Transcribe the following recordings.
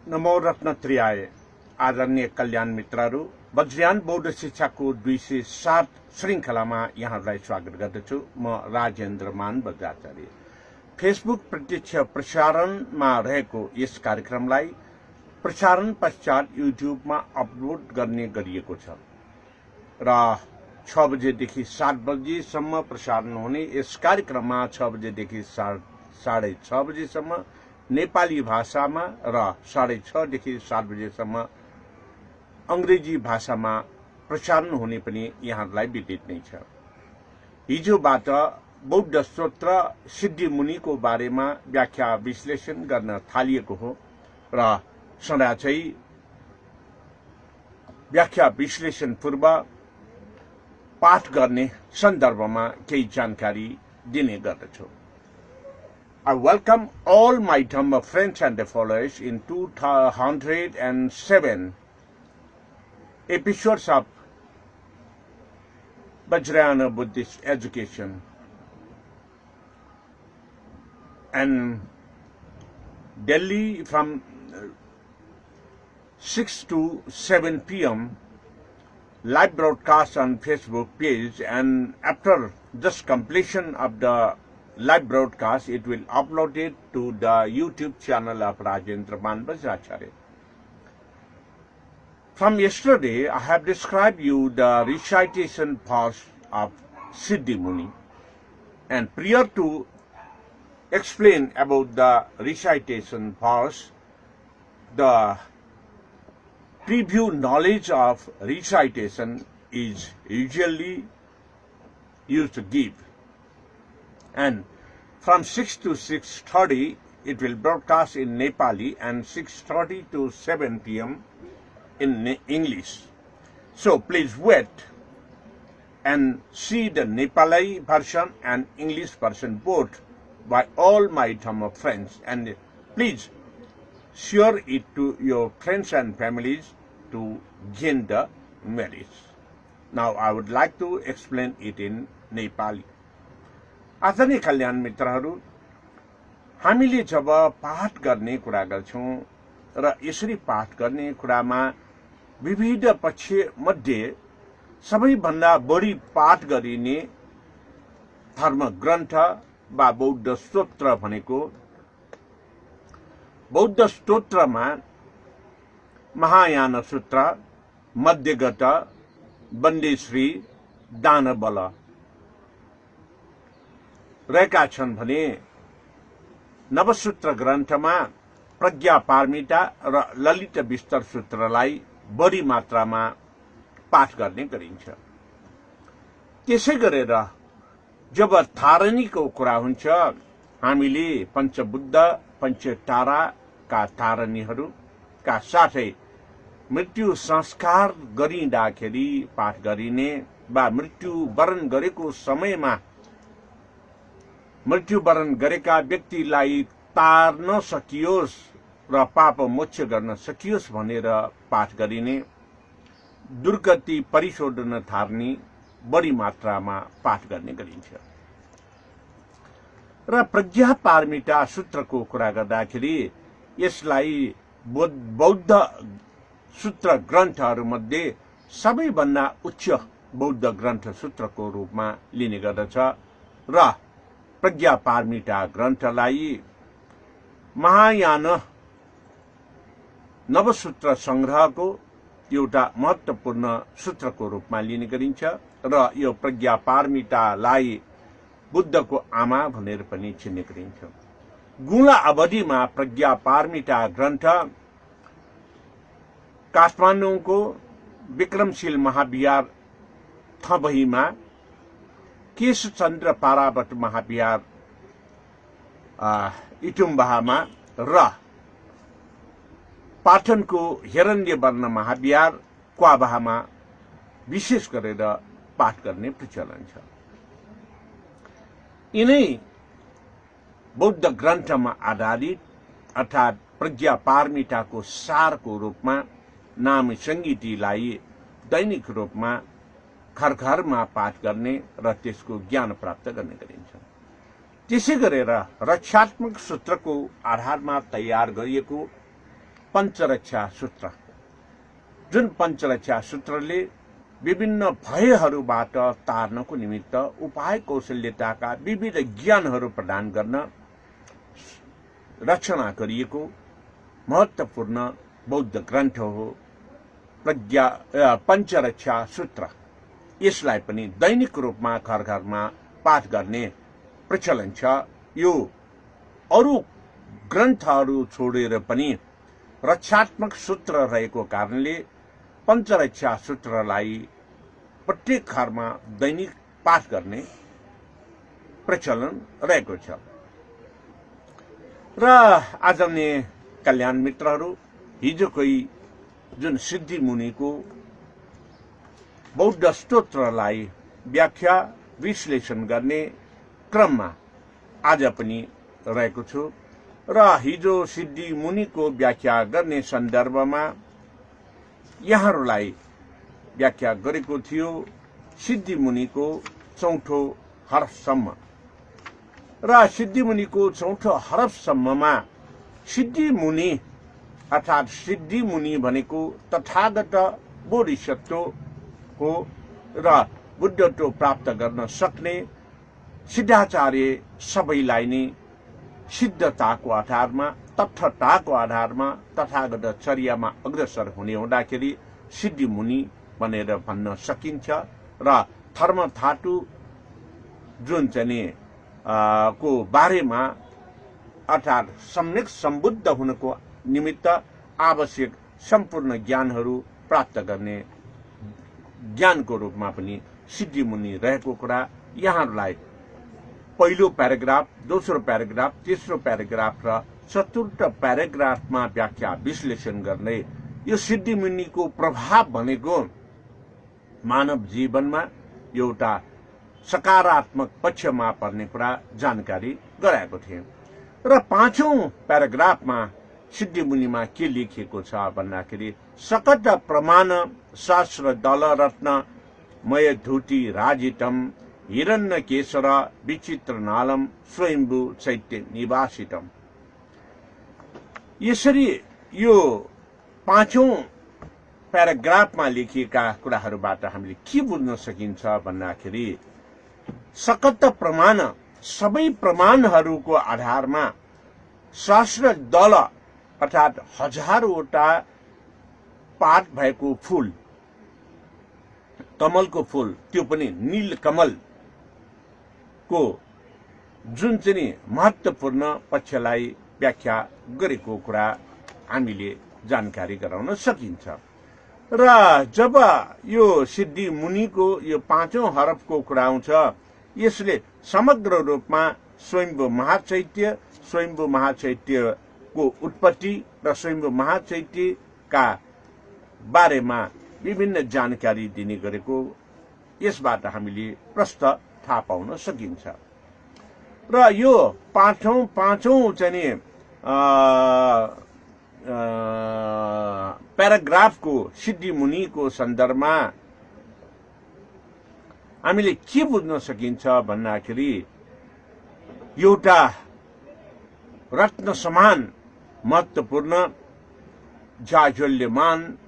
नमो रत्नत्रियाय आदरणीय कल्याण मित्रहरू वज्रयान बौद्ध शिक्षाको 207 श्रृङ्खलामा यहाँहरूलाई स्वागत गर्दछु। म राजेन्द्र मान बज्राचार्य। फेसबुक प्रत्यक्ष प्रसारणमा रहेको यस कार्यक्रमलाई प्रसारण पश्चात युट्युबमा अपलोड गर्ने गरिएको छ र 6 बजेदेखि 7 बजेसम्म प्रसारण हुने यस कार्यक्रममा 6 बजेदेखि 6:30 बजेसम्म नेपाली भाषामा र 6:30 देखि 7 बजेसम्म अंग्रेजी भाषामा प्रसारण हुने पनि यहाँहरूलाई विदित नै छ। हिजोबाट बौद्ध स्तोत्र सिद्धि मुनिको बारेमा व्याख्या विश्लेषण गर्न थालिएको हो र सदा चाहिँ व्याख्या विश्लेषण पूर्व पाठ गर्ने सन्दर्भमा केही जानकारी दिने गर्दछु। I welcome all my Dhamma friends and followers in 207 episodes of Vajrayana Buddhist Education. And Delhi from 6 to 7 p.m. live broadcast on Facebook page, and after just completion of the live broadcast, it will upload it to the YouTube channel of Rajendra Man Bajracharya. From yesterday, I have described you the recitation part of Siddhi Muni, and prior to explain about the recitation parts, the preview knowledge of recitation is usually used to give. And from 6 to 6:30, it will broadcast in Nepali, and 6:30 to 7 p.m. in English. So please wait and see the Nepali version and English version both by all my Dhamma friends, and please share it to your friends and families to gain the merits. Now I would like to explain it in Nepali. आदरणीय कल्याण मित्रहरू, हामीले जब पाठ गर्ने कुरा गर्छौं र यसरी पाठ गर्ने कुरामा विविध पक्ष मध्ये सबैभन्दा बढी पाठ गरिने धर्म ग्रन्थ वा बौद्ध स्तोत्र भनेको बौद्ध स्तोत्रमा महायान सूत्र, मध्यगत, वन्देश्री, दानबल रहेका छन् भने नवसूत्र ग्रन्थमा प्रज्ञा पारमिता र ललित विस्तर सूत्रलाई बढी मात्रामा पाठ गर्ने गरिन्छ। त्यसै गरेर जब थारणीको कुरा हुन्छ, हामीले पञ्चबुद्ध पञ्चताराका तारणीहरूका साथै मृत्यु संस्कार गरिँदाखेरि पाठ गरिने वा मृत्युवरण गरेको समयमा मृत्युवरण गरेका व्यक्तिलाई तार्न सकियोस् र पाप मोक्ष गर्न सकियोस् भनेर पाठ गरिने दुर्गति परिशोधन थार्नी बढी मात्रामा पाठ गर्ने गरिन्छ। र प्रज्ञा पारमिता सूत्रको कुरा गर्दाखेरि यसलाई बौद्ध सूत्र ग्रन्थहरूमध्ये सबैभन्दा उच्च बौद्ध ग्रन्थ सूत्रको रूपमा लिने गर्दछ र प्रज्ञा पारमिता ग्रन्थलाई महायान नवसूत्र संग्रहको एउटा महत्वपूर्ण सूत्रको रूपमा लिने गरिन्छ र यो प्रज्ञा पारमितालाई बुद्धको आमा भनेर पनि चिन्ने गरिन्छ। गुला अवधिमा प्रज्ञा पारमिता ग्रन्थ काठमाडौँको विक्रमशील महाविहार थबहीमा, केशचन्द्र पारावत महाविहार इटुम्बाहामा र पाटनको हिरण्यवर्ण महाविहार क्वाबाहामा विशेष गरेर पाठ गर्ने प्रचलन छ। यिनै बौद्ध ग्रन्थमा आधारित अर्थात प्रज्ञा पारमिताको सारको रूपमा नाम संगीतिलाई दैनिक रूपमा घर घरमा पाठ गर्ने र त्यसको ज्ञान प्राप्त गर्ने गरिन्छ। त्यसै गरेर रक्षात्मक सूत्रको आधारमा तयार गरिएको पञ्चरक्षा सूत्र, जुन पञ्चरक्षा सूत्रले विभिन्न भयहरूबाट तार्नको निमित्त उपाय कौशल्यताका विविध ज्ञानहरू प्रदान गर्न रचना गरिएको महत्त्वपूर्ण बौद्ध ग्रन्थ हो पञ्चरक्षा सूत्र। यसलाई पनि दैनिक रूपमा घर घरमा पाठ गर्ने प्रचलन छ। यो अरू ग्रन्थहरू छोडेर पनि रक्षात्मक सूत्र रहेको कारणले पञ्चरक्षा सूत्रलाई प्रत्येक घरमा दैनिक पाठ गर्ने प्रचलन रहेको छ। र आदरणीय कल्याण मित्रहरू, हिजोकै जुन सिद्धि मुनिको बौद्ध स्तोत्रलाई व्याख्या विश्लेषण गर्ने क्रममा आज पनि रहेको छु र हिजो सिद्धि मुनिको व्याख्या गर्ने सन्दर्भमा यहाँहरूलाई व्याख्या गरेको थियो सिद्धि मुनिको चौथो हरफसम्म र सिद्धि मुनिको चौथो हरफसम्ममा सिद्धि मुनि अर्थात् सिद्धि मुनि भनेको तथागत बोधिसत्व हो र बुद्धत्व प्राप्त गर्न सक्ने सिद्धाचार्य सबैलाई नै सिद्धताको आधारमा तथ्यताको आधारमा तथागत चर्यामा अग्रसर हुने हुँदाखेरि सिद्धि मुनि भनेर भन्न सकिन्छ र धर्म धातु जुन चाहिँ को बारेमा अर्थात् सम्यक सम्बुद्ध हुनको निमित्त आवश्यक सम्पूर्ण ज्ञानहरू प्राप्त गर्ने ज्ञानको रूपमा पनि सिद्धि मुनि रहेको कुरा यहाँहरूलाई पहिलो प्याराग्राफ, दोस्रो प्याराग्राफ, तेस्रो प्याराग्राफ र चतुर्थ प्याराग्राफमा व्याख्या विश्लेषण गर्ने यो सिद्धि मुनिको प्रभाव भनेको मानव जीवनमा एउटा सकारात्मक पक्षमा पर्ने कुरा जानकारी गराएको थिए र पाँचौं प्याराग्राफमा सिद्धि मुनिमा के लेखिएको छ भन्दाखेरि सकट प्रमाण शास्त्र दल रत्न मय धुटी राजितम हिरण्य केशर विचित्र नालम स्वयम्भू चैत्य निवासितम। यसरी यो पाँचौं प्याराग्राफमा लेखिएका कुराहरूबाट हामीले के बुझ्न सकिन्छ भन्दाखेरि सकट प्रमाण सबै प्रमाणहरूको आधारमा शास्त्र दल अर्थात् हजारवटा पात भएको फूल, कमलको फूल, त्यो पनि नील कमल को जुन चाहिँ महत्त्वपूर्ण पक्षलाई व्याख्या गरेको कुरा हामीले जानकारी गराउन सकिन्छ। र जब यो सिद्धि मुनिको यो पाँचौं हरफको कुरा आउँछ, यसले समग्र रूपमा स्वयम्भू महाचैत्यको उत्पत्ति र स्वयम्भू महाचैत्यका बारेमा विभिन्न जानकारी दिने गरेको यसबाट हामीले प्रष्ट थाहा पाउन सकिन्छ। र यो पाँचौं चाहिँ प्याराग्राफको सिद्धि मुनिको सन्दर्भमा हामीले के बुझ्न सकिन्छ भन्दाखेरि एउटा रत्न समान महत्त्वपूर्ण जाज्वल्यमान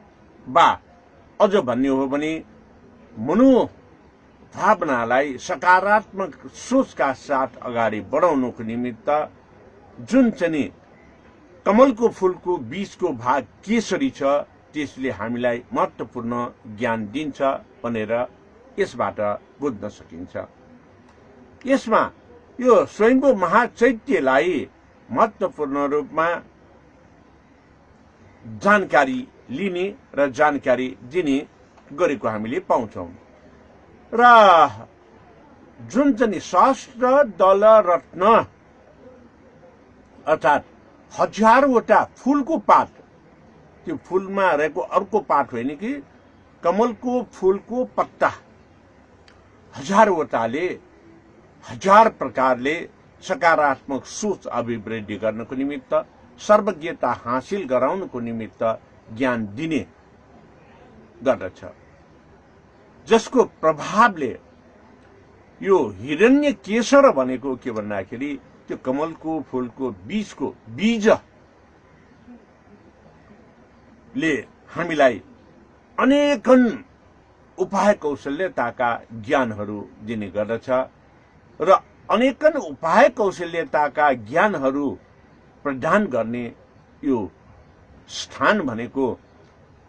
वा अझ भन्ने हो भने मनोभावनालाई सकारात्मक सोचका साथ अगाडि बढाउनको निमित्त जुन चाहिँ कमलको फूलको बीचको भाग केसरी छ त्यसले हामीलाई महत्त्वपूर्ण ज्ञान दिन्छ भनेर यसबाट बुझ्न सकिन्छ। यसमा यो स्वयम्भू महाचैत्यलाई महत्त्वपूर्ण रूपमा जानकारी लिने र जानकारी दिने गरेको हामीले पाउँछौं। र जुन चाहिँ शास्त्र दल रत्न अर्थात् हजारवटा फूलको पात, त्यो फूलमा रहेको अर्को पात होइन कि कमलको फूलको पत्ता हजारवटाले हजार प्रकारले सकारात्मक सोच अभिवृद्धि गर्नको निमित्त सर्वज्ञता हासिल गराउनको निमित्त ज्ञान दिने गर्दछ, जसको प्रभावले यो हिरण्य केशर भनेको के भन्दाखेरि त्यो कमलको फूलको बीजको बीज ले हामीलाई अनेकन उपाय कौशल्यताका ज्ञानहरू दिने गर्दछ र अनेकन उपाय कौशल्यताका ज्ञानहरू प्रदान गर्ने यो स्थान भनेको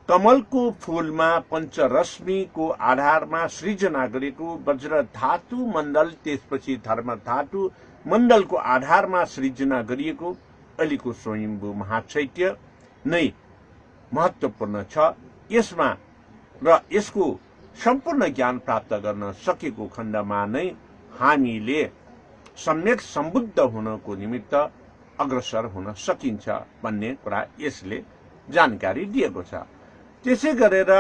कमलको फूलमा पञ्चरश्मिको आधारमा सृजना गरेको वज्र धातु मण्डल त्यसपछि धर्म धातु मण्डलको आधारमा सृजना गरिएको अहिलेको स्वयम्भू महाचैत्य नै महत्त्वपूर्ण छ। यसमा र यसको सम्पूर्ण ज्ञान प्राप्त गर्न सकेको खण्डमा नै हामीले सम्यक सम्बुद्ध हुनको निमित्त अग्रसर हुन सकिन्छ भन्ने कुरा यसले जानकारी दिएको छ। त्यसै गरेर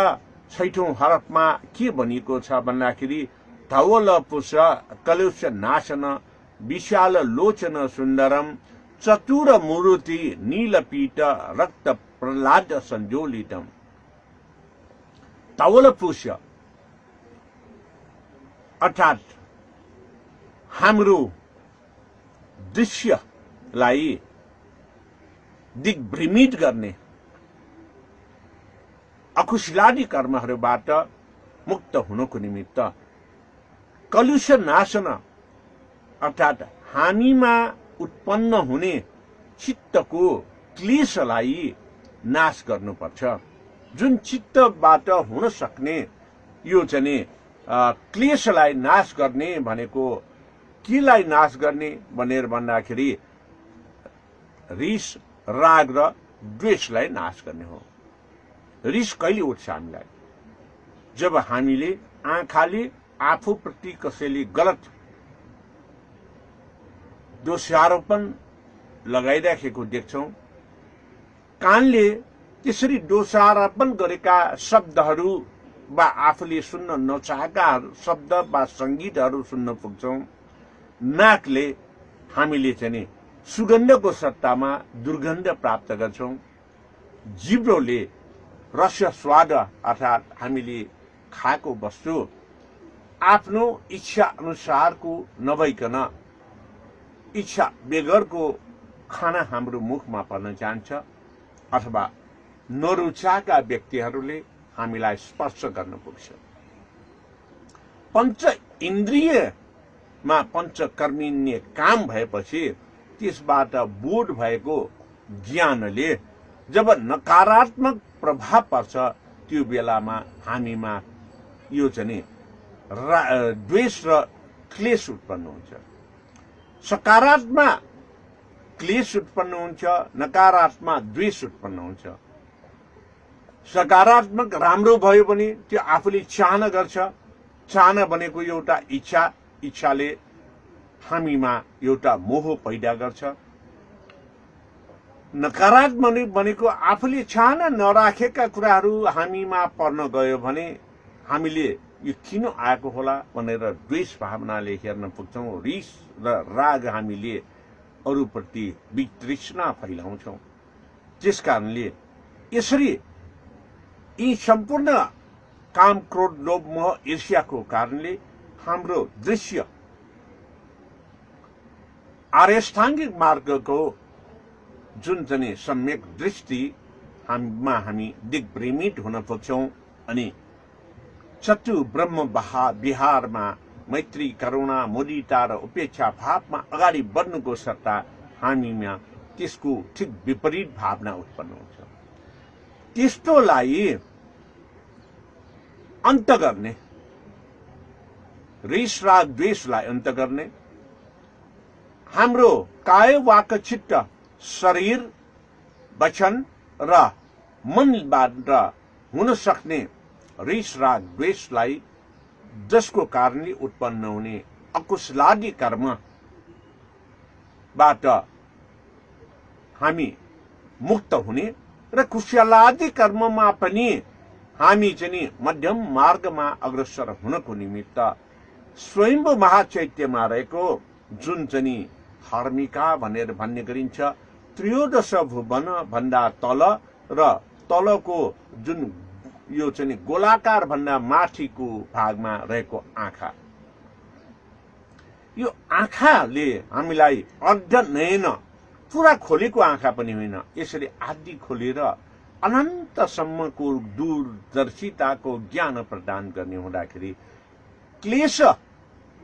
6औं हरफमा के भनिएको छ भन्दाखेरि धवलपुष कलुष नाशन विशाल लोचन सुन्दरम चतुर मुरुति नीलपीठ रक्त प्रहलाद संजोलितम। धवलपुष अर्थात हाम्रो दृश्यलाई दिग्भ्रमित गर्ने अकुशलादी कर्महरूबाट मुक्त हुनको निमित्त कलुष नाशन अर्थात हामीमा उत्पन्न हुने चित्तको क्लेशलाई नाश गर्नुपर्छ। जुन चित्तबाट हुन सक्ने यो चाहिँ क्लेशलाई नाश गर्ने भनेको केलाई नाश गर्ने भनेर भन्दाखेरि रिस राग र द्वेषलाई नाश गर्ने हो। रिस कहिले उठ्छ हामीलाई? जब हामीले आँखाले आफूप्रति कसैले गलत दोषारोपण लगाइराखेको देख्छौं, कानले त्यसरी दोषारोपण गरेका शब्दहरू वा आफूले सुन्न नचाहेका शब्द वा संगीतहरू सुन्न पुग्छौं, नाकले हामीले चाहिँ सुगन्धको सट्टामा दुर्गन्ध प्राप्त गर्छौं, जिब्रोले रस स्वाद अर्थात हामीले खाएको वस्तु आफ्नो इच्छा अनुसारको नभइकन इच्छा बेगरको खाना हाम्रो मुखमा पर्न जान्छ अथवा नरुचाका व्यक्तिहरूले हामीलाई स्पर्श गर्न पुग्छ। पञ्च इन्द्रियमा पञ्चकर्मिण्य काम भएपछि त्यसबाट बोध भएको ज्ञानले जब नकारात्मक प्रभाव पर्छ त्यो बेलामा हामीमा यो चाहिँ द्वेष र क्लेश उत्पन्न हुन्छ। सकारात्मक क्लेश उत्पन्न हुन्छ, नकारात्मक द्वेष उत्पन्न हुन्छ। सकारात्मक राम्रो भयो भने त्यो आफूले चाहना गर्छ, चाहना भनेको एउटा इच्छा, इच्छाले हामीमा एउटा मोह पैदा गर्छ। नकारात्मक भनेको आफूले चाहना नराखेका कुराहरू हामीमा पर्न गयो भने हामीले यो किन आएको होला भनेर द्वेष भावनाले हेर्न पुग्छौं। रिस र राग हामीले अरूप्रति वितृष्णा फैलाउँछौं। त्यसकारणले यसरी यी सम्पूर्ण काम क्रोध लोभ मोह ईर्ष्याको कारणले हाम्रो दृश्य आर्यष्टाङ्गिक मार्गको जुन चाहिँ सम्यक दृष्टि हामीमा हामी दिग्भ्रमित हुन पुग्छौं अनि चतु ब्रह्म विहारमा मैत्री करुणा मुदिता र उपेक्षा भावमा अगाडि बढ्नुको सट्टा हामीमा त्यसको ठिक विपरीत भावना उत्पन्न हुन्छ। त्यस्तोलाई अन्त गर्ने, रिस राग द्वेषलाई अन्त गर्ने, हाम्रो काय वाक चित्त शरीर वचन र मनबाट हुन सक्ने रिस राग द्वेषलाई जसको कारणले उत्पन्न हुने अकुशलादी कर्मबाट हामी मुक्त हुने र कुशलादी कर्ममा पनि हामी चाहिँ मध्यम मार्गमा अग्रसर हुनको निमित्त स्वयम्भू महाचैत्यमा रहेको जुन चाहिँ धार्मिका भनेर भन्ने गरिन्छ त्रयोदश भुवन भन्दा तल र तलको जुन यो चाहिँ गोलाकार भन्दा माथिको भागमा रहेको आँखा, यो आँखाले हामीलाई अर्ध नयन पुरा खोलेको आँखा पनि होइन, यसरी आदि खोलेर अनन्तसम्मको दूरदर्शिताको ज्ञान प्रदान गर्ने हुँदाखेरि क्लेश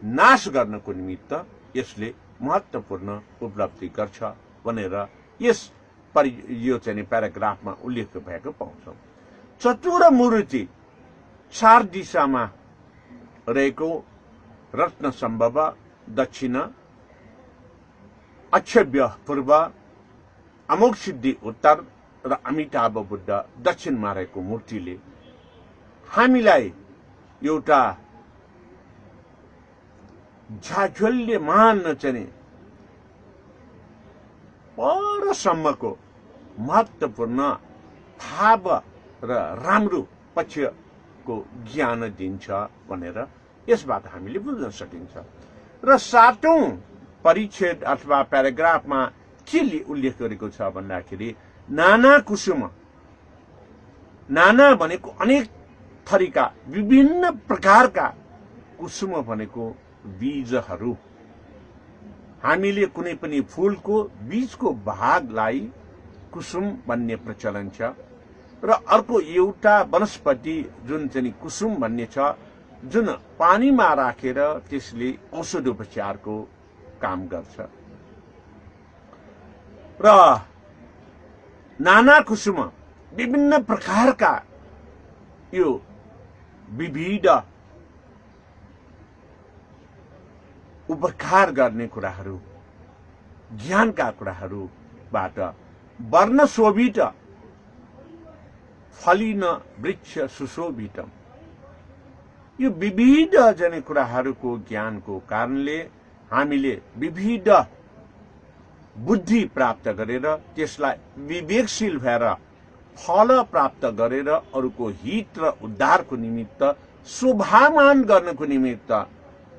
नाश गर्नको निमित्त यसले महत्त्वपूर्ण उपलब्धि गर्छ भनेर यो चाहिँ प्याराग्राफमा उल्लेख भएको पाउँछौँ। चतुर मूर्ति 4 दिशामा रहेको रत्न सम्भव दक्षिण, अक्षव्य पूर्व, अमोघ सिद्धि उत्तर र अमिताभ बुद्ध दक्षिणमा रहेको मूर्तिले हामीलाई एउटा झाझल्यमान चाहिँ परसम्मको महत्त्वपूर्ण भाव र राम्रो पक्षको ज्ञान दिन्छ भनेर यसबाट हामीले बुझ्न सकिन्छ। र 7औं परिच्छेद अथवा प्याराग्राफमा के उल्लेख गरेको छ भन्दाखेरि नाना कुसुम, नाना भनेको अनेक थरीका विभिन्न प्रकारका, कुसुम भनेको बीजहरू। हामीले कुनै पनि फूलको बीजको भागलाई कुसुम भन्ने प्रचलन छ र अर्को एउटा वनस्पति जुन चाहिँ कुसुम भन्ने छ जुन पानीमा राखेर त्यसले औषधोपचारको काम गर्छ। र नाना कुसुम विभिन्न प्रकारका यो विविध उपकार गर्ने कुराहरू, ज्ञानका कुराहरूबाट वर्ण शोभित फलिन वृक्ष सुशोभित, यो विविध जने कुराहरूको ज्ञानको कारणले हामीले विविध बुद्धि प्राप्त गरेर त्यसलाई विवेकशील भएर फल प्राप्त गरेर अरूको हित र उद्धारको निमित्त शोभामान गर्नको निमित्त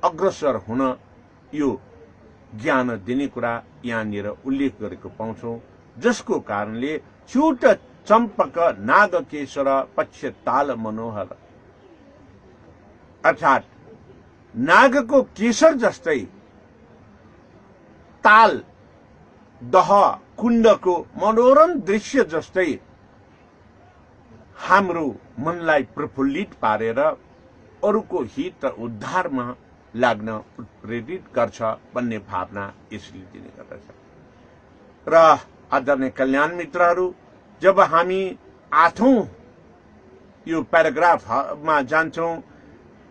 अग्रसर हुन यो ज्ञान दिने कुरा यहाँनिर उल्लेख गरेको पाउँछौं। जसको कारणले च्युत चम्पक नागकेशर पक्ष ताल मनोहर, अर्थात नागको केशर जस्तै ताल दह कुण्डको मनोरम दृश्य जस्तै हाम्रो मनलाई प्रफुल्लित पारेर अरूको हित र उद्धारमा लाग्न उत्प्रेरित गर्छ भन्ने भावना यसले दिने गर्दछ। र आदरणीय कल्याण मित्रहरू, जब हामी 8औं यो प्याराग्राफमा जान्छौं,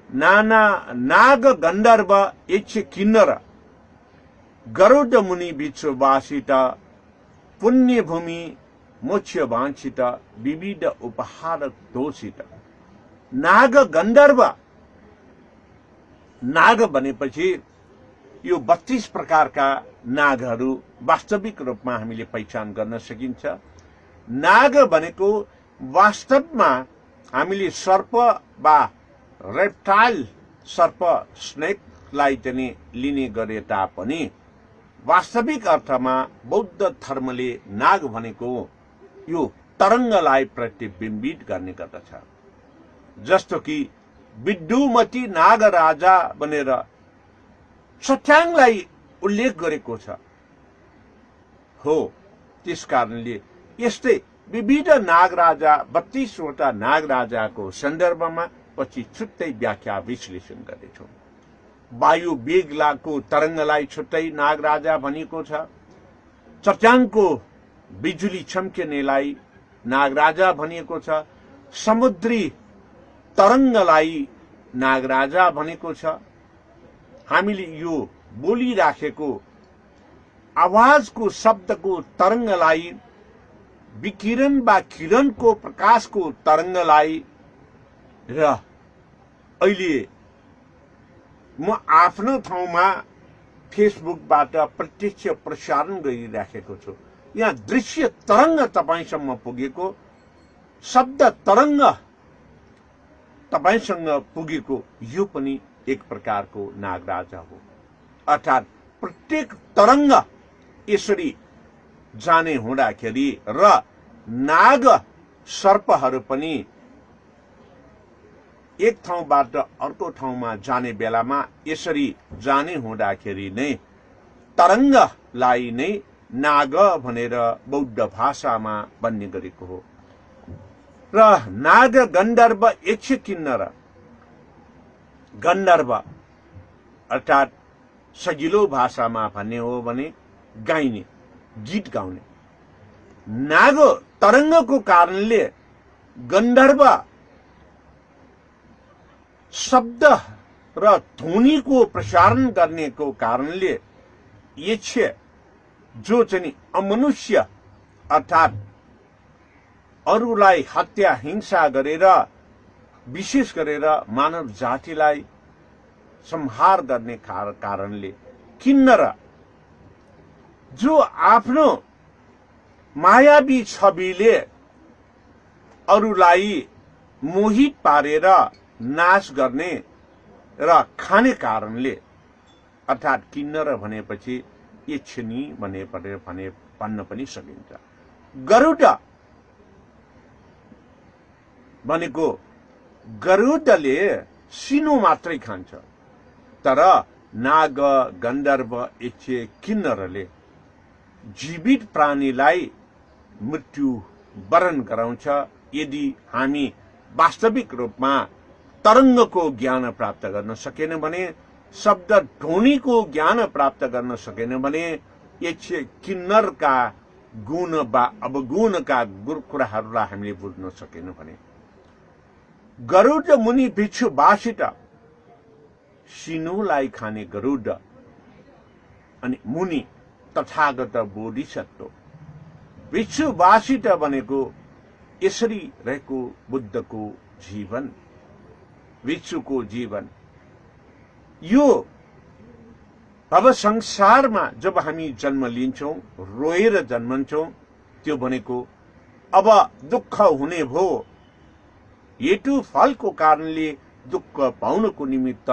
नाना नाग गन्धर्व यक्ष किन्नर गरुड मुनि विश्ववासित पुण्य भूमि मोक्ष वांछित विविध उपहार दोषित। नाग गन्धर्व, नाग भनेपछि यो 32 प्रकारका नागहरू वास्तविक रूपमा हामीले पहिचान गर्न सकिन्छ। नाग भनेको वास्तवमा हामीले सर्प वा रेप्टाइल सर्प स्नेकलाई चाहिँ लिने गरे तापनि वास्तविक अर्थमा बौद्ध धर्मले नाग भनेको यो तरङ्गलाई प्रतिबिम्बित गर्ने गर्दछ। जस्तो कि विद्युमती नागराजा भनेर सत्याङलाई उल्लेख गरेको छ। हो, त्यसकारणले यस्तै विविध नागराजा 32 वटा नागराजाको सन्दर्भमा पछि छुट्टै व्याख्या विश्लेषण गर्नेछौँ। वायु वेगलाको तरङ्गलाई छुट्टै नागराजा भनिएको छ। चट्याङको बिजुली छम्किनेलाई नागराजा भनिएको छ। समुद्री तरङ्गलाई नागराजा भनेको छ। हामीले यो बोलिराखेको आवाजको शब्दको तरङ्गलाई, विकिरण वा किरणको प्रकाशको तरङ्गलाई, र अहिले म आफ्नो ठाउँमा फेसबुकबाट प्रत्यक्ष प्रसारण गरिराखेको छु। यहाँ दृश्य तरङ्ग तपाईसँग पुगेको, शब्द तरङ्ग तपाईसँग पुगेको, यो पनि एक प्रकारको नागराजा हो। अर्थात् प्रत्येक तरङ्ग यसरी जाने हुँदाखेरि र नाग सर्पहरू पनि एक ठाउँबाट अर्को ठाउँमा जाने बेलामा यसरी जाने हुँदाखेरि नै तरङ्गलाई नै नाग भनेर बौद्ध भाषामा भन्ने गरेको हो। र नाग गन्धर्व यक्ष किन्नर गन्धर्व अर्थात् सजिलो भाषामा भन्ने हो भने गाइने गीत गाउने नाग तरङ्गको कारणले गन्धर्व शब्द र ध्वनिको प्रसारण गर्नेको कारणले यक्ष जो चाहिँ अमनुष्य अर्थात् अरूलाई हत्या हिंसा गरेर विशेष गरेर मानव जातिलाई संहार गर्ने कारणले किन्नर जो आफ्नो मायावी छविले अरूलाई मोहित पारेर नाश गर्ने र खाने कारणले अर्थात् किन्नर भनेपछि यक्षिणी भन्न पनि सकिन्छ। गरुड भनेको गरुडले सिनो मात्रै खान्छ तर नाग गन्धर्व यक्ष किन्नरले जीवित प्राणीलाई मृत्यु वरण गराउँछ यदि हामी वास्तविक रूपमा तरङ्गको ज्ञान प्राप्त गर्न सकेन भने शब्द ध्वनिको ज्ञान प्राप्त गर्न सकेन भने यक्ष किन्नरका गुण वा अवगुणका कुराहरूलाई हामीले बुझ्न सकेन भने गरुड मुनि भिक्षु बासित सिनोलाई खाने गरुड अनि मुनि तथागत बोधिसत्व भिक्षु बासित भनेको यसरी रहेको बुद्धको जीवन भिक्षुको जीवन यो अब संसारमा जब हामी जन्म लिन्छौं रोएर जन्मन्छौं त्यो भनेको अब दुःख हुने भो हेतु फलको कारणले दुःख पाउनको निमित्त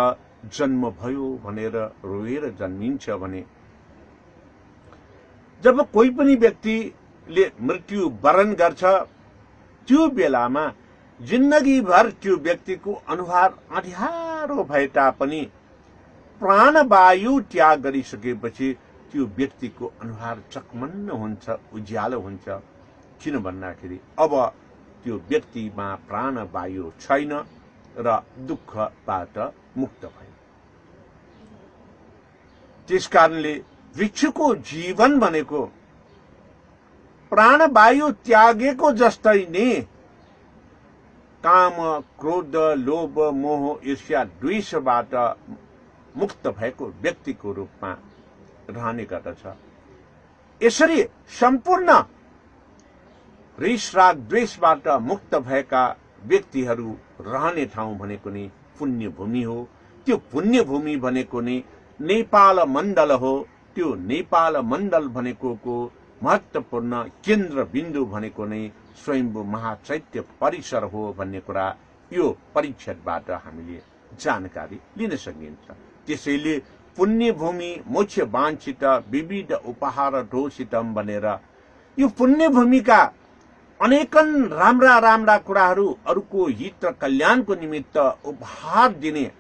जन्म भयो भनेर रोएर जन्मिन्छ भने जब कोही पनि व्यक्तिले मृत्यु वरण गर्छ त्यो बेलामा जिन्दगीभर त्यो व्यक्तिको अनुहार अँध्यारो भए तापनि प्राणवायु त्याग गरिसकेपछि त्यो व्यक्तिको अनुहार चकमन्न हुन्छ उज्यालो हुन्छ किन भन्दाखेरि अब त्यो व्यक्तिमा प्राणवायु छैन र दुःखबाट मुक्त भयो। त्यसकारणले भिक्षुको जीवन भनेको प्राणवायु त्यागेको जस्तै नै काम क्रोध लोभ मोह ईर्ष्या द्वेषबाट मुक्त भएको व्यक्तिको रूपमा रहने गर्दछ। यसरी सम्पूर्ण रिस राग द्वेषबाट मुक्त भएका व्यक्तिहरू रहने ठाउँ भनेको नै पुण्य भूमि हो। त्यो पुण्य भूमि भनेको नै नेपाल मण्डल हो। त्यो नेपाल मण्डल भनेको महत्वपूर्ण केन्द्र बिन्दु भनेको नै स्वयम्भू महाचैत्य परिसर हो भन्ने कुरा यो परिच्छेदबाट हामीले जानकारी लिन सकिन्छ। त्यसैले पुण्य भूमि मोक्ष वाञ्छित विविध उपहार ढोषितम भनेर यो पुण्य भूमिका अनेकन राम्रा राम्रा कुराहरू अरूको हित र कल्याणको निमित्त उपहार दिने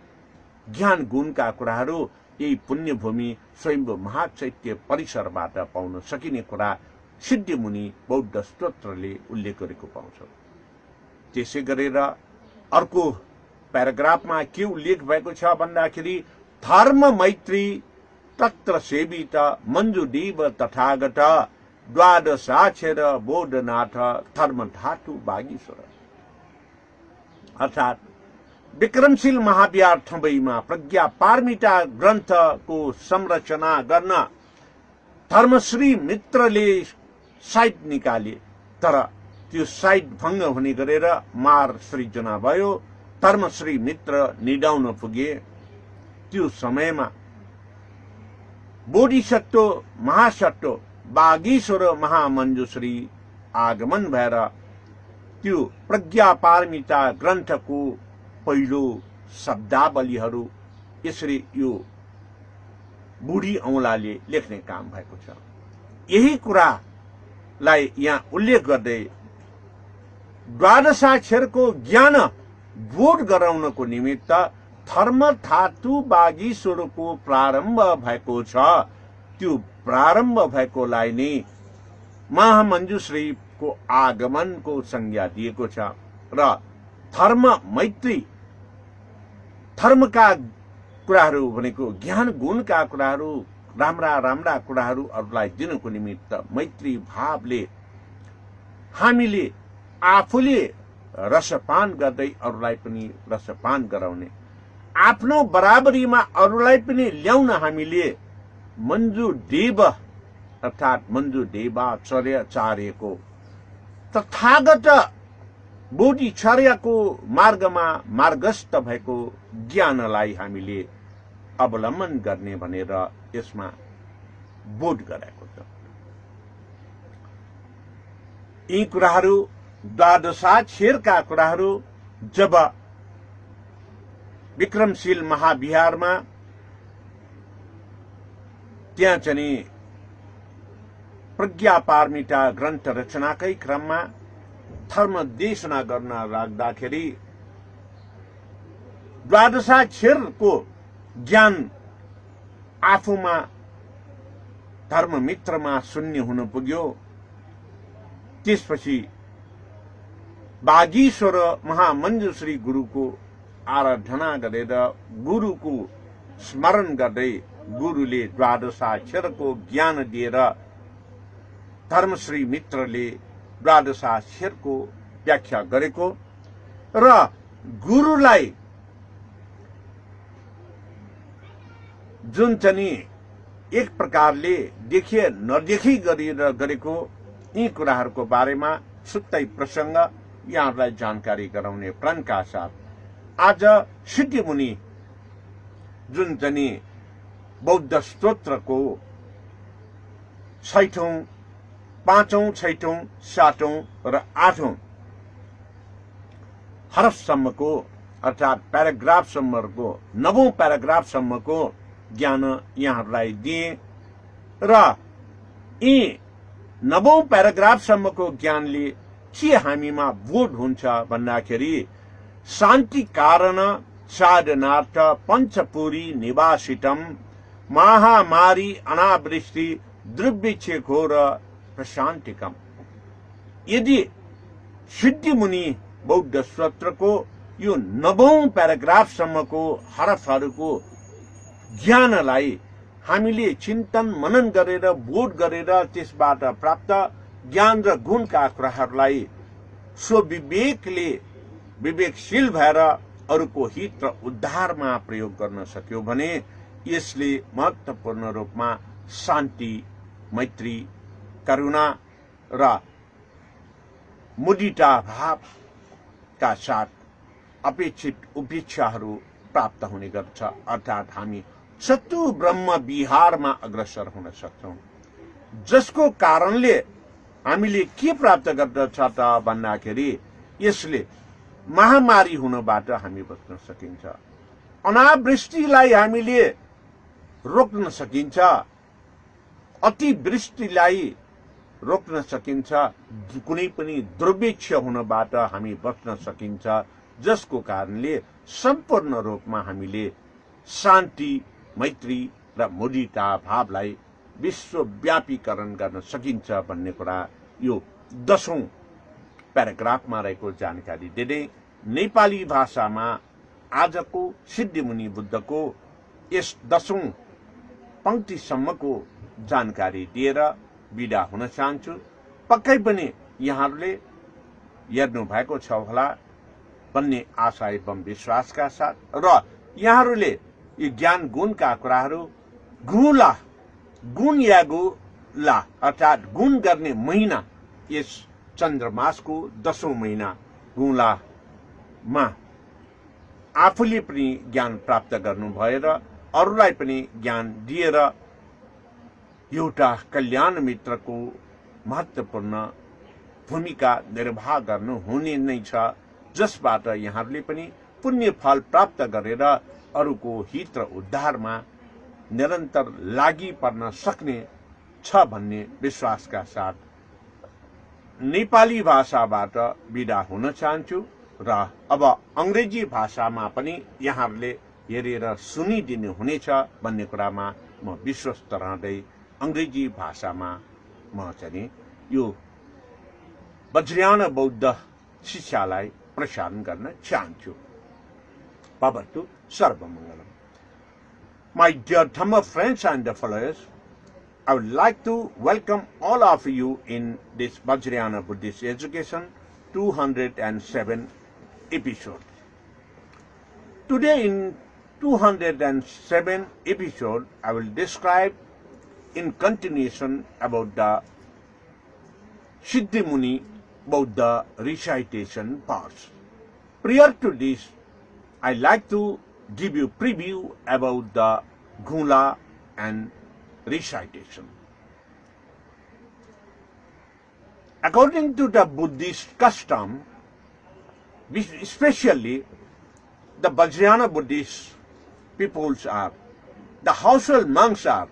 ज्ञान गुणका कुराहरू यही पुण्य भूमि स्वयम्भू महाचैत्य परिसरबाट पाउन सकिने कुरा सिद्धि मुनि बौद्ध स्तोत्रले उल्लेख गरेको पाउँछौं। त्यसै गरेर अर्को प्याराग्राफमा के उल्लेख भएको छ भन्दाखेरि धर्म मैत्री तत्र सेवित मञ्जुदेव तथागत द्वादशाक्षर बोधनाथ धर्म धातु बागीश्वर अर्थात् विक्रमशील महाविहार ठम्बईमा प्रज्ञा पारमिता ग्रन्थको संरचना गर्न धर्मश्री मित्रले साइट निकाले तर त्यो साइट भङ्ग हुने गरेर मार सृजना भयो। धर्मश्री मित्र निडाउन पुगे। त्यो समयमा बोधिसत्व महासत्व बागीश्वर महामञ्जुश्री आगमन भएर त्यो प्रज्ञा पारमिता ग्रन्थको पहिलो शब्दावलीहरू यसरी यो बुढी औंलाले लेख्ने काम भएको छ। यही कुरालाई यहाँ उल्लेख गर्दै द्वादशाक्षरको ज्ञान बोध गराउनको निमित्त धर्म धातु बागीश्वरको प्रारम्भ भएको छ। त्यो प्रारम्भ भएकोलाई नै महामञ्जुश्रीको को आगमनको संज्ञा दिएको छ र धर्म मैत्री धर्मका कुराहरू भनेको ज्ञान गुणका कुराहरू राम्रा राम्रा कुराहरू अरूलाई दिनको निमित्त मैत्री भावले हामीले आफूले रसपान गर्दै अरूलाई पनि रसपान गराउने आफ्नो बराबरीमा अरूलाई पनि ल्याउन हामीले मञ्जुदेव अर्थात् मञ्जुदेवाचार्यको तथागत बोधिचर्याको मार्गमा मार्गस्थ भएको ज्ञानलाई हामीले अवलम्बन गर्ने भनेर यसमा बोध गराएको छ। यी कुराहरू द्वादशाक्षरका कुराहरू जब विक्रमशील महाविहारमा त्यहाँ चाहिँ प्रज्ञा पारमिता ग्रन्थ रचनाकै क्रममा धर्म देशना गर्न राख्दाखेरि द्वादशाक्षरको ज्ञान आफूमा धर्ममित्रमा शून्य हुन पुग्यो। त्यसपछि बागीश्वर महामञ्जुश्री गुरुको आराधना गरेर गुरुको स्मरण गर्दै गुरुले द्वादशाक्षरको ज्ञान दिएर धर्मश्री मित्रले द्वादशाक्षरको व्याख्या गरेको र गुरुलाई जुन चाहिँ एक प्रकारले देखिए नदेखी गरेको यी कुराहरूको बारेमा छुट्टै प्रसंग यहाँहरूलाई जानकारी गराउने प्रणका साथ आज सिद्धिमुनि जुन चाहिँ बौद्ध स्तोत्रको 6औं 5औं 6औं 7औं र 8औं हरफसम्मको अर्थात् प्याराग्राफसम्मको 9औं प्याराग्राफसम्मको ज्ञान यहाँहरूलाई दिए र यी 9औं प्याराग्राफसम्मको ज्ञानले के हामीमा बोध हुन्छ भन्दाखेरि शान्ति कारण साधनार्थ पञ्चपुरी निवासितम महामारी अनावृष्टि द्रव्यक्षेघोर प्रशान्तिकम। यदि सिद्धिमुनि बौद्ध स्तोत्रको यो 9औं प्याराग्राफसम्मको हरफहरूको ज्ञानलाई हामीले चिन्तन मनन गरेर बोध गरेर त्यसबाट प्राप्त ज्ञान र गुणका कुराहरूलाई स्वविवेकले विवेकशील भएर अरूको हित र उद्धारमा प्रयोग गर्न सक्यो भने यसले महत्त्वपूर्ण रूपमा शान्ति मैत्री करुणा र मुदिता भावका साथ अपेक्षित उपेक्षाहरू प्राप्त हुने गर्छ। अर्थात् हामी सत्तु ब्रह्म विहारमा अग्रसर हुन सक्छौं, जसको कारणले हामीले के प्राप्त गर्दछ त भन्दाखेरि यसले महामारी हुनबाट हामी बच्न सकिन्छ, अनावृष्टिलाई हामीले रोक्न सकिन्छ, अतिवृष्टिलाई रोक्न सकिन्छ, कुनै पनि दुर्भिक्ष हुनबाट हामी बच्न सकिन्छ, जसको कारणले सम्पूर्ण रूपमा हामीले शान्ति मैत्री र मुदिता भावलाई विश्वव्यापीकरण गर्न सकिन्छ भन्ने कुरा यो 10औं प्याराग्राफमा रहेको जानकारी दिँदै नेपाली भाषामा आजको सिद्धिमुनि बुद्धको यस 10औं पंक्तिसम्मको जानकारी दिएर बिदा हुन चाहन्छु। पक्कै पनि यहाँहरूले हेर्नु भएको छ होला भन्ने आशा एवं विश्वासका साथ र यहाँहरूले यी ज्ञान गुणका कुराहरू गुण या गुला अर्थात् गुण गर्ने महिना यस चन्द्रमासको 10औं महिना गुलामा आफूले पनि ज्ञान प्राप्त गर्नु भएर अरूलाई पनि ज्ञान दिएर एउटा कल्याण मित्रको महत्त्वपूर्ण भूमिका निर्वाह गर्नु हुने नै छ, जसबाट यहाँहरूले पनि पुण्य फल प्राप्त गरेर अरूको हित र उद्धारमा निरन्तर लागि पर्न सक्ने छ भन्ने विश्वासका साथ नेपाली भाषाबाट बिदा हुन चाहन्छु र अब अंग्रेजी भाषामा पनि यहाँहरूले हेरेर सुनिदिनु हुनेछ भन्ने कुरामा म विश्वस्त रहँदै अंग्रेजी भाषामा म चाहिँ यो वज्रयान बौद्ध शिष्यलाई प्रसारण गर्न चाहन्छु। भवतु सर्वमङ्गलम्। My dear Dhamma friends and followers, I would like to welcome all of you in this Vajrayana Buddhist Education 207 episode. Today in 207 episode, I will describe in continuation about the Siddhi Muni Buddha recitation parts. Prior to this, I like to give you preview about the Gula and recitation. According to the Buddhist custom, especially the Vajrayana Buddhist peoples are, the household monks are,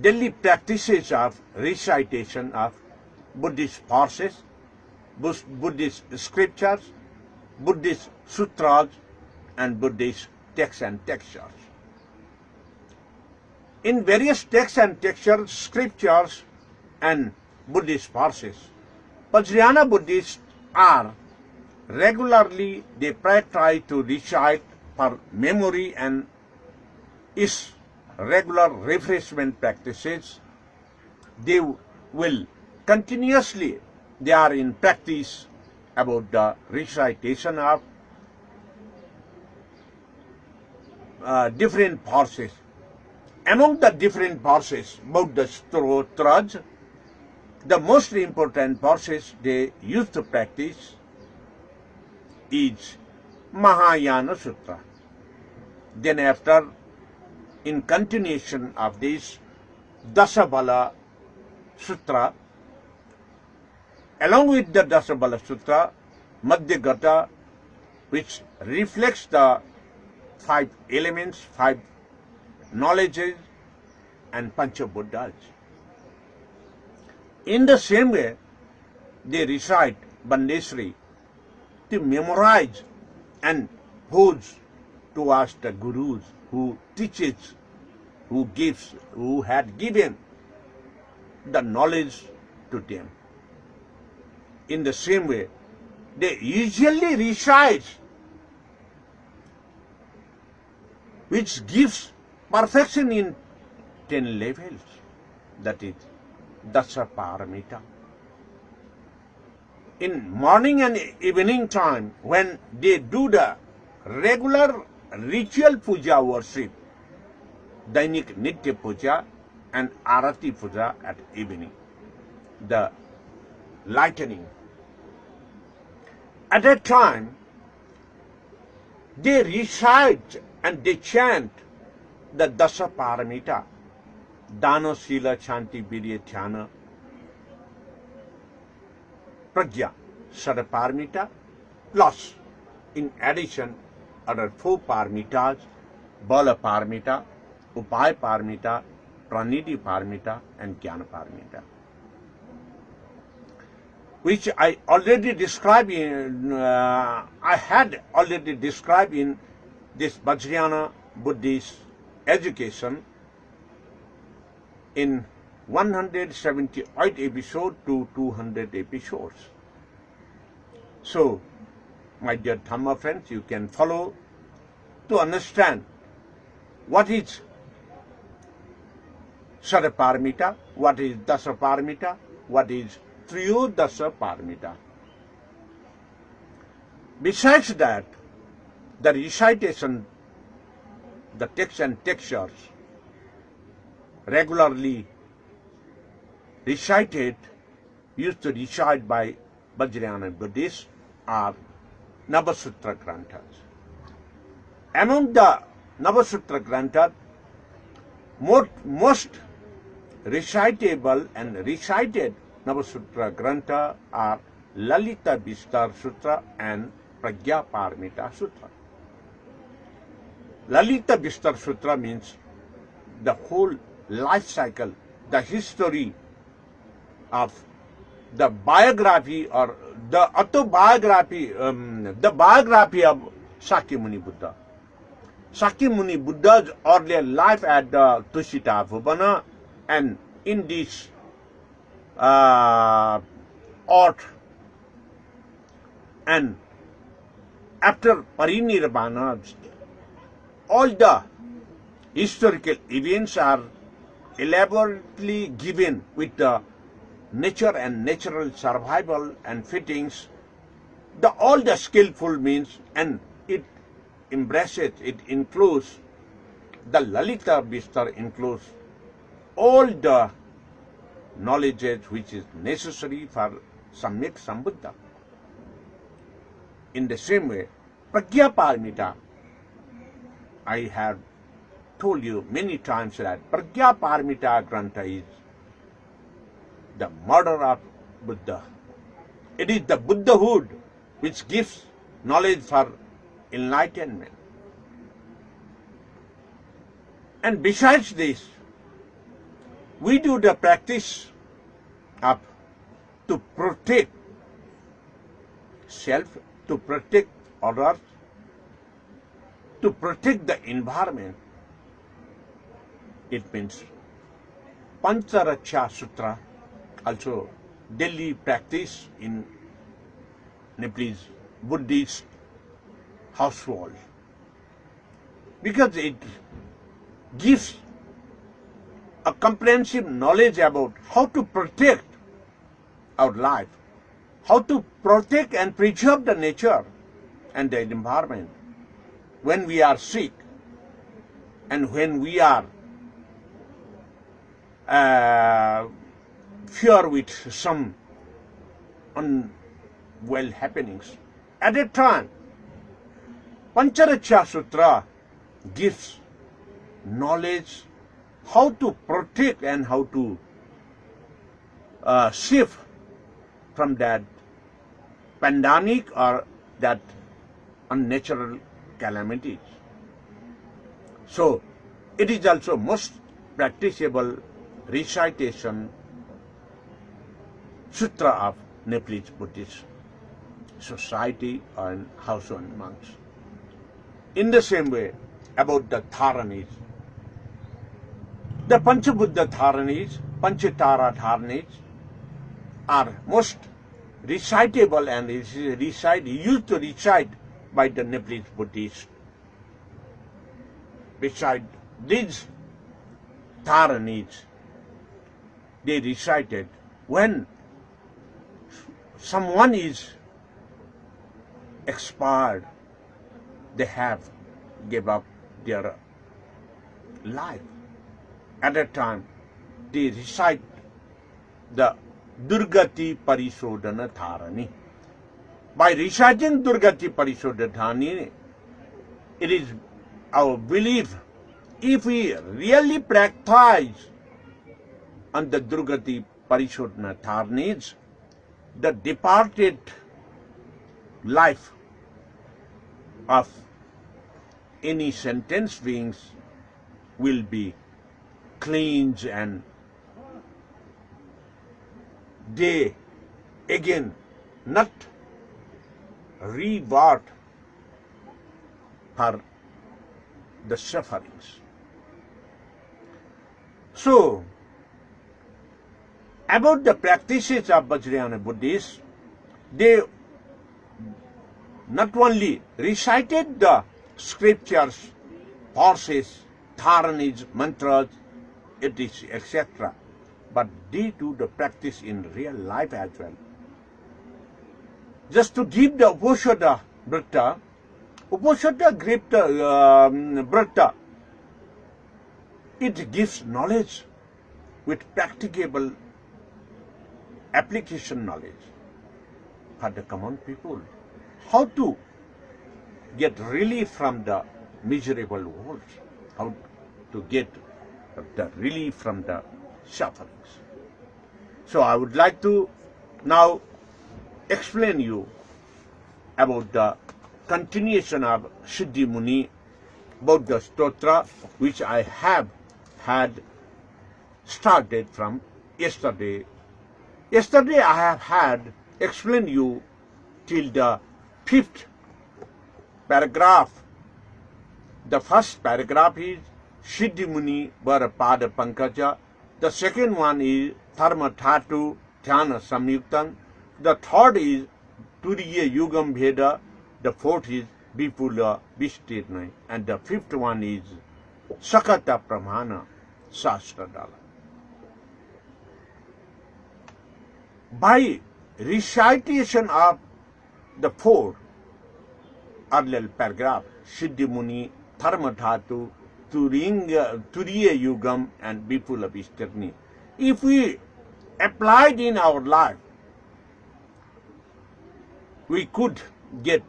daily practices of recitation of Buddhist verses, Buddhist scriptures, Buddhist sutras, and Buddhist texts and textures. In various texts and textures, scriptures, and Buddhist verses, Vajrayana Buddhists are regularly, they try to recite for memory and is regular refreshment practices. They will continuously, they are in practice about the recitation of different verses. Among the different verses about the sutras, the most important verses they used to practice is Mahayana Sutra. Then after, in continuation of this, Dasabala Sutra, along with the Dasabala Sutra, Madhyagata, which reflects the 5 elements, 5 knowledges, and Panchabuddhas. In the same way, they recite Bandesri to memorize and pose towards the gurus who teaches, who gives, who had given the knowledge to them. In the same way, they usually recite which gives perfection in 10 levels, that is Dasa Paramita. In morning and evening time, when they do the regular ritual puja worship, Dainik Nitya Puja and Arati Puja at evening, the lightening. At that time, they recite and they chant the Dasa Paramita, Dana, Sila, Chanti, Virya, Dhyana, Prajna, Sadaparamita, plus in addition other 4 paramitas, Bala Paramita, Upaya Paramita, Pranidhi Paramita, and Jnana Paramita, which I already described in, I had already described in this Vajrayana Buddhist education in 178 episodes to 200 episodes. So, my dear Dhamma friends, you can follow to understand what is Sadaparamita, what is Dasaparamita, what is Triyodasa Paramita. Besides that, the recitation, the texts and textures regularly recited, used to recite by Vajrayana Buddhists are Navasutra Granthas. Among the Navasutra Granthas, most recitable and recited Navasutra Grantha are Lalita Vistar Sutra and Prajna Paramita Sutra. Lalita Vistar Sutra means the whole life cycle, the history of the biography or the autobiography, the biography of Shakyamuni Buddha. Shakyamuni Buddha's earlier life at the Tushita Bhuvana, and in this art, and after parinirvana, all the historical events are elaborately given with the nature and natural survival and fittings, all the skillful means, and it embraces, it includes the Lalita Vistar, includes all the knowledge which is necessary for Samyak Sambuddha. In the same way, Pragya Paramita, I have told you many times that Pragya Paramita Grantha is the mother of Buddha. It is the Buddhahood which gives knowledge for enlightenment. And besides this, we do the practice of to protect self, to protect others, to protect the environment. It means Pancharaksha Sutra, also daily practice in Nepalese Buddhist household, because it gives a comprehensive knowledge about how to protect our life, how to protect and preserve the nature and the environment when we are sick and when we are fear with some unwell happenings. At that time, Pancharaksha Sutra gives knowledge how to protect and how to save from that pandemic or that unnatural calamities. So, it is also most practicable recitation sutra of Nepalese Buddhist society and household monks. In the same way, about the Dharanis, the Panchabuddha Dharanis, Panchatara Dharanis are most recitable and used to recite by the Nepalese Buddhists. Beside these Dharanis, they recited when someone is expired, they have gave up their life. At that time, they recite the Durgati Parishodhana Dharani. By reciting Durgati Parishodhana Dharani, it is our belief, if we really practice on the Durgati Parishodhana Dharani, the departed life of any sentenced beings will be cleansed and they again not reward for the sufferings. So, about the practices of Vajrayana Buddhists, they not only recited the scriptures, verses, dharanis, mantras, etc., but they do the practice in real life as well. Just to give the Uposatha Vrata, Vrata, it gives knowledge with practicable application knowledge for the common people. How to get relief from the miserable world, how to get the relief from the sufferings. So I would like to now explain you about the continuation of Siddhi Muni, about the stotra which I have had started from yesterday. Yesterday I have had explained you till the 5th paragraph. The first paragraph is Siddhi Muni Vara Pada Pankaja. The second one is Dharma Dhatu Dhyana Samyuktam. The third is Turiya Yugam Veda. The fourth is Vipula Vistirna. And the fifth one is Sakata Pramana Sastradala. By recitation of the four earlier paragraph, Siddhi Muni, Dharmadhatu, Turiya Yugam, and Vipula Vistirni, if we applied in our life, we could get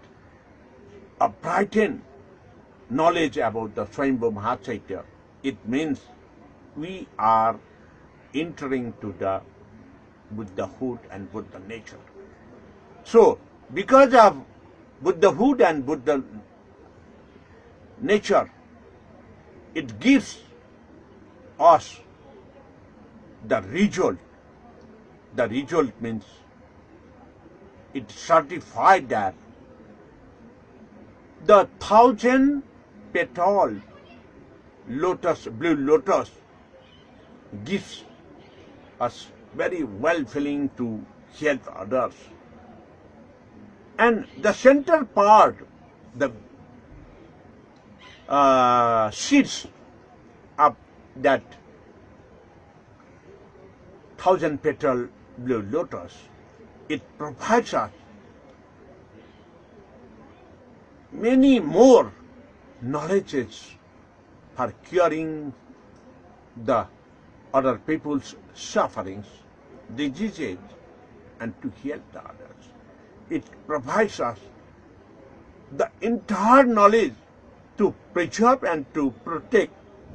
a brightened knowledge about the Swayambhu Mahachaitya. It means we are entering to the Buddhahood and Buddha nature. So, because of Buddhahood and Buddha nature, it gives us the result. The result means it certified that the 1,000-petal lotus, blue lotus, gives us very well-feeling to help others. And the center part, the seeds of that 1,000-petal blue lotus, it provides us many more knowledges for curing the other people's sufferings, diseases, and to help the others. It provides us the entire knowledge to preserve and to protect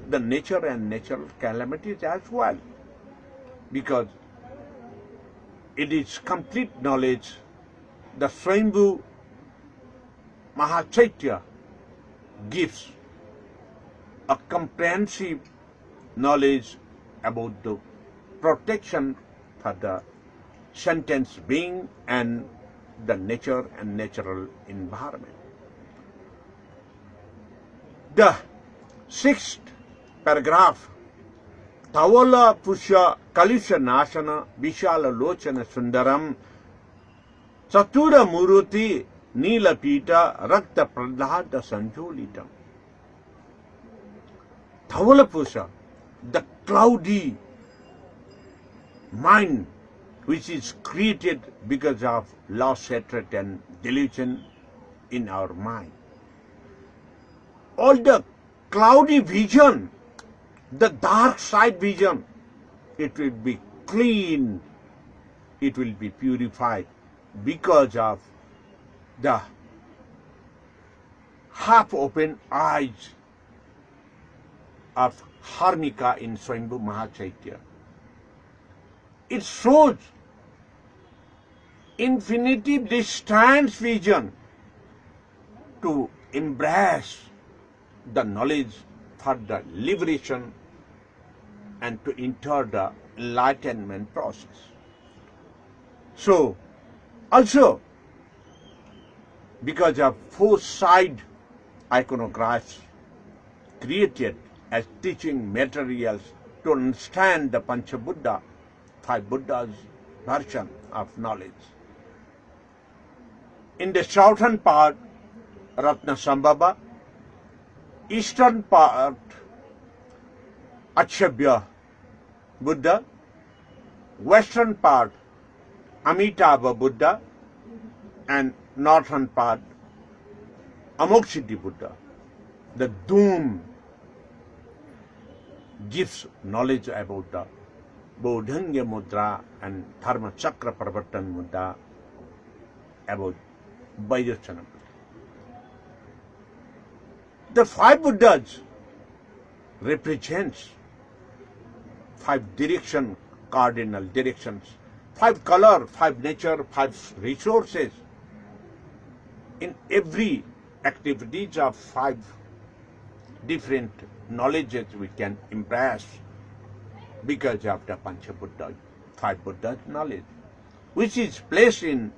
the nature and natural calamities as well, because it is complete knowledge. The Swayambhu Mahachaitya gives a comprehensive knowledge about the protection for the sentient being and the nature and natural environment. The sixth paragraph, Tavala Pusha Kalisha Nashana Vishala Lochana Sundaram Satura Muruti Nila Pita Rakta Prahlada Sanjulitam. Tavala Pusha, the cloudy mind which is created because of loss, hatred, and delusion in our mind. All the cloudy vision, the dark side vision, it will be clean, it will be purified because of the half-open eyes of Harmika in Swayambhu Mahachaitya. It shows infinitive distance vision to embrace the knowledge for the liberation and to enter the enlightenment process. So, also, because of four-side iconographs created as teaching materials to understand the Panchabuddha, five Buddhas' version of knowledge. In the southern part, Ratna Sambhava, eastern part, Achabhya Buddha, western part, Amitabha Buddha, and northern part, Amokshiddhi Buddha. The Doom gives knowledge about the Bodhanga Mudra and Dharma Chakra Pravartan Mudra about Vairocana. The five Buddhas represents five cardinal directions, five color, five nature, five resources. In every activities of five different knowledges we can embrace because of the Panchabuddha, five Buddhas knowledge, which is placed in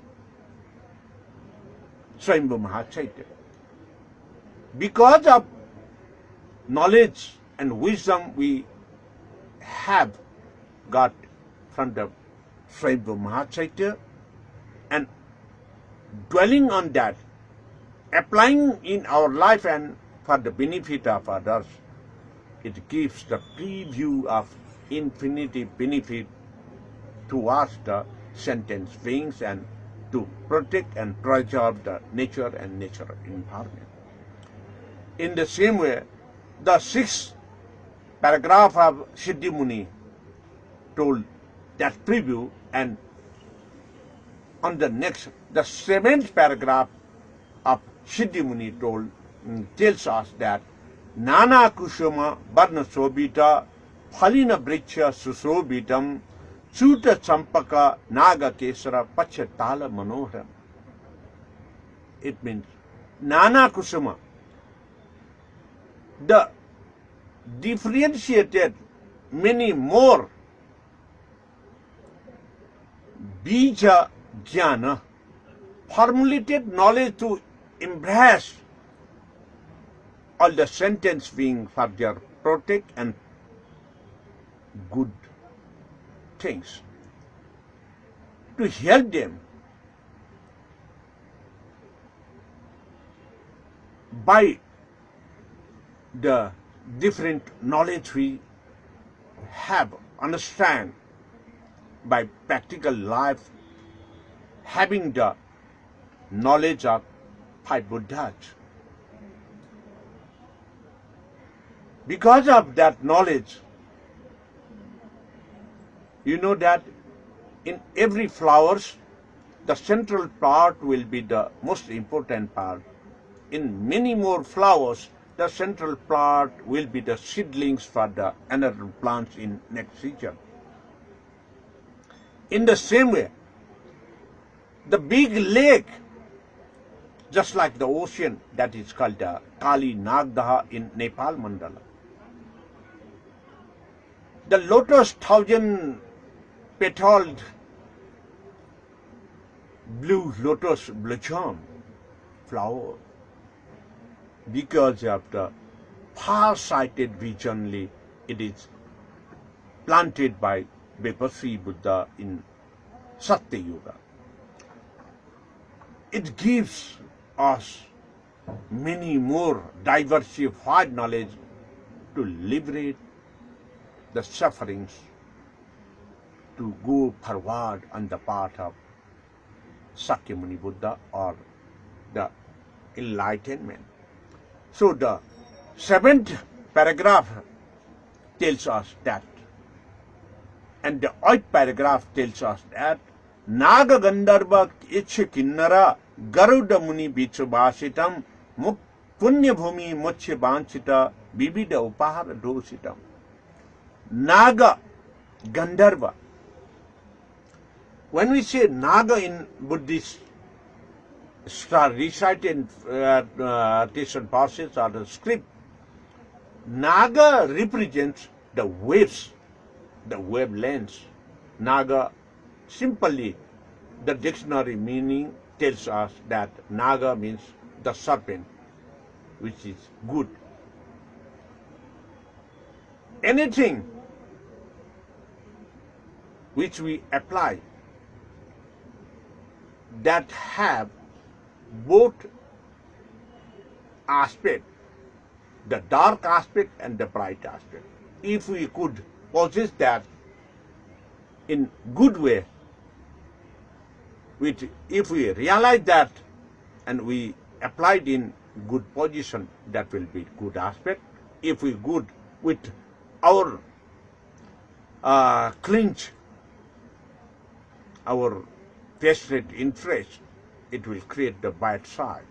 Swayambhu Mahachaitya. Because of knowledge and wisdom we have got from the Swayambhu Mahachaitya, and dwelling on that, applying in our life and for the benefit of others, it gives the preview of infinity benefit towards the sentient beings and to protect and preserve the nature and nature environment. In the same way, the sixth paragraph of Siddhi Muni told that preview, and on the next, the seventh paragraph of Siddhi Muni tells us that Nana Kushuma Varna Sobita Phalina Vriksha Susobitam Chuta Champaka Naga Kesara Pachatala Manoharam. It means Nana Kusuma, the differentiated many more Bija Jnana, formulated knowledge to embrace all the sentient beings for their protect and good things, to help them by the different knowledge we have, understand by practical life, having the knowledge of five Buddhas. Because of that knowledge, you know that in every flowers, the central part will be the most important part. In many more flowers, the central part will be the seedlings for the another plants in next season. In the same way, the big lake, just like the ocean, that is called the Kali Nagdaha in Nepal Mandala. The lotus 1,000-petaled blue lotus blossom flower, because of the far-sighted visionly, it is planted by Vipassi Buddha in Satya Yuga. It gives us many more diversified knowledge to liberate the sufferings, to go forward on the path of Sakyamuni Buddha or the enlightenment. So the seventh paragraph tells us that, and the eighth paragraph tells us that Naga Gandharva Ichha Kinnara Garuda Muni Bichabhasitam Punya Bhumi Mochya Banchita Vivida Upahara Dositam. Naga Gandharva. When we say Naga in Buddhist recited recitation passages or the script, Naga represents the waves, the wavelengths. Naga, simply the dictionary meaning tells us that Naga means the serpent, which is good. Anything which we apply that have both aspects, the dark aspect and the bright aspect. If we could possess that in good way, if we realize that and we apply it in good position, that will be good aspect. If we good with our clinch, our vested interest, it will create the bad side.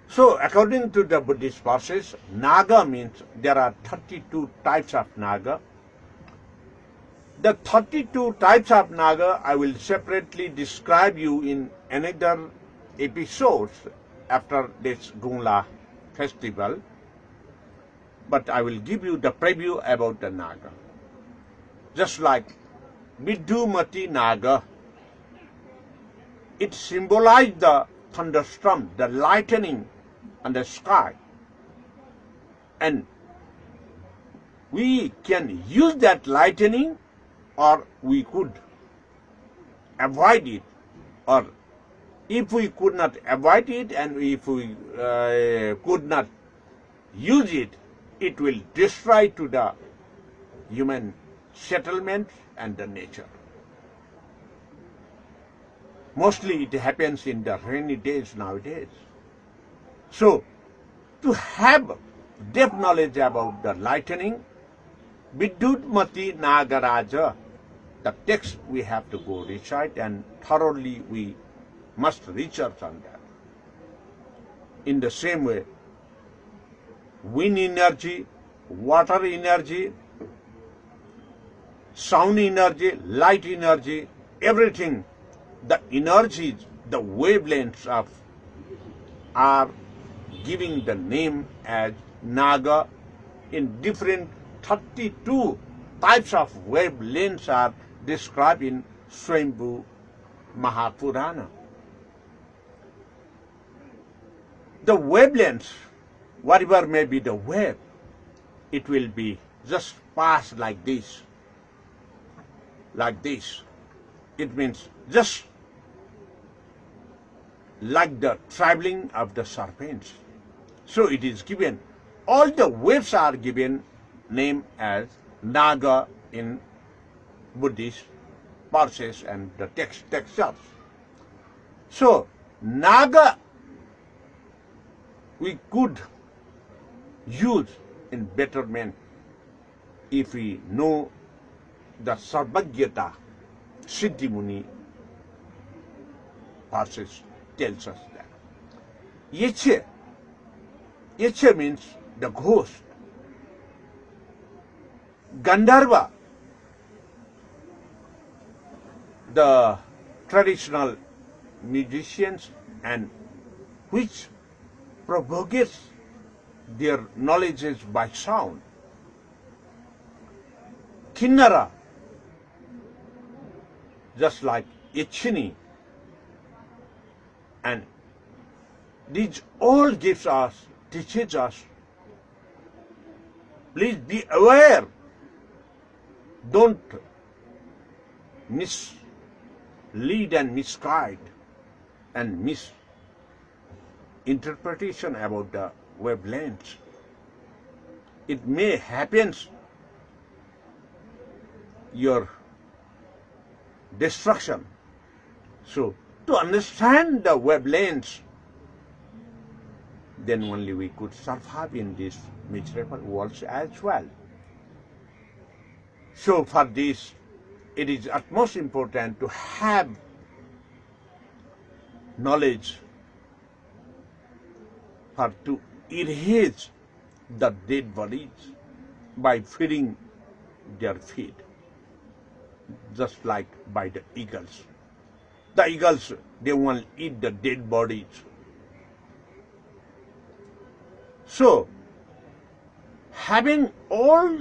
So according to the Buddhist process, Naga means there are 32 types of Naga. The 32 types of Naga I will separately describe you in another episode after this Gungla festival, but I will give you the preview about the Naga. Just like Vidhumati Naga, it symbolized the thunderstorm, the lightning on the sky. And we can use that lightning or we could avoid it, or if we could not avoid it and if we could not use it, it will destroy to the human settlement and the nature. Mostly it happens in the rainy days nowadays. So, to have depth knowledge about the lightning, Vidyutmati Nagaraja, the text we have to go recite and thoroughly we must research on that. In the same way, wind energy, water energy, sound energy, light energy, everything, the energies, the wavelengths of are giving the name as Naga. In different 32 types of wavelengths are described in Swayambhu Mahapurana. The wavelengths, whatever may be the wave, it will be just pass like this. Like this. It means just like the traveling of the serpents. So it is given, all the waves are given name as Naga in Buddhist verses and the textures. So Naga we could use in betterment if we know the Sarvagyata. Siddhi Muni verses tells us that. Yeche means the ghost. Gandharva, the traditional musicians and which propagates their knowledges by sound. Kinnara, just like Ichini, and these all teaches us, please be aware, don't mislead and misguide and misinterpretation about the wavelengths. It may happen your destruction. So, to understand the wavelengths, then only we could survive in this miserable world as well. So, for this, it is utmost important to have knowledge for to erase the dead bodies by feeding their feet, just like by the eagles. The eagles, they won't eat the dead bodies. So, having all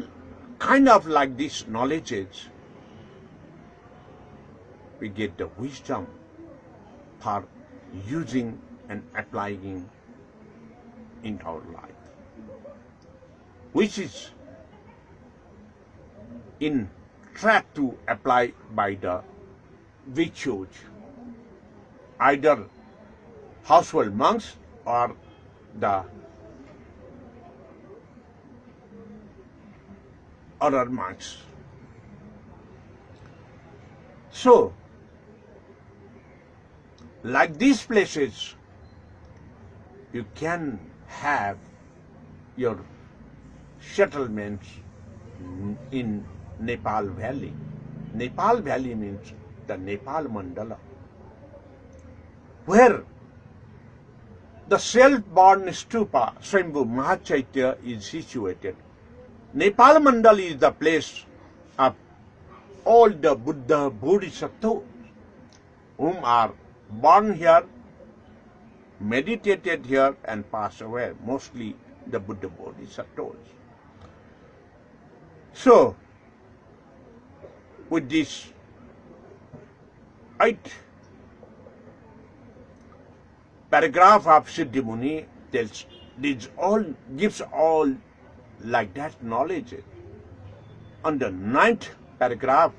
kind of like these knowledges, we get the wisdom for using and applying in our life, which is in track to apply by the bhikshus, either household monks or the other monks. So, like these places, you can have your settlements in Nepal Valley. Nepal Valley means the Nepal Mandala, where the self-born stupa, Swayambhu Mahachaitya, is situated. Nepal Mandal is the place of all the Buddha Bodhisattvas whom are born here, meditated here and pass away, mostly the Buddha Bodhisattvas. So, with this 8th paragraph of Siddhi Muni tells, gives all like that knowledge. On the 9th paragraph,